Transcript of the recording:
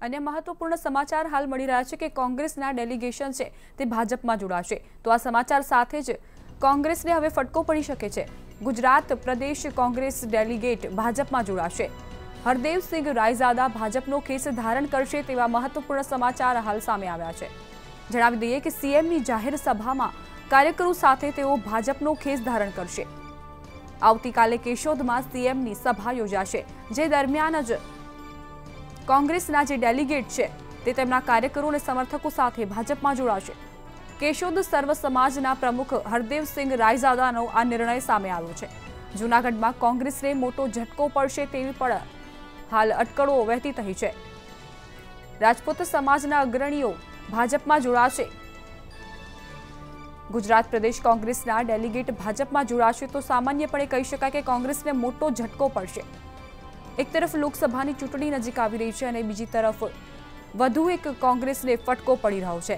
अन्य महत्वपूर्ण समाचार हाल मળી રહ્યા છે કે કોંગ્રેસના ડેલિગેશન છે તે ભાજપમાં જોડાશે તો આ સમાચાર સાથે જ કોંગ્રેસને હવે ફટકો પડી શકે છે। ગુજરાત પ્રદેશ કોંગ્રેસ ડેલિગેટ ભાજપમાં જોડાશે। હરદેવસિંહ રાયઝાદા ભાજપનો ખેસ ધારણ કરશે તેવા મહત્વપૂર્ણ સમાચાર હાલ સામે આવ્યા છે। જણાવી દઈએ કે સીએમની જાહેર સભામાં કાર્યકરો સાથે તેઓ ભાજપનો ખેસ ધારણ કરશે। આવતીકાલે કેશોદમાં સીએમની સભા યોજાશે, જે દરમિયાન જ કોંગ્રેસના જે ડેલિગેટ છે તે તેમના કાર્યકરો અને સમર્થકો સાથે ભાજપમાં જોડાશે। કેશોદ સર્વ સમાજના પ્રમુખ હરદેવસિંહ રાયઝાદાનો આ નિર્ણય સામે આવ્યો છે। જૂનાગઢમાં કોંગ્રેસને મોટો ઝટકો પડશે તેવી પણ હાલ અટકળો વહેતી થઈ છે। રાજપૂત સમાજના અગ્રણીઓ ભાજપમાં જોડાશે। ગુજરાત પ્રદેશ કોંગ્રેસના ડેલિગેટ ભાજપમાં જોડાશે તો સામાન્યપણે કહી શકાય કે કોંગ્રેસને મોટો ઝટકો પડશે। એક તરફ લોકસભાની ચૂંટણી નજીક આવી રહી છે અને બીજી તરફ વધુ એક કોંગ્રેસને ફટકો પડી રહ્યો છે।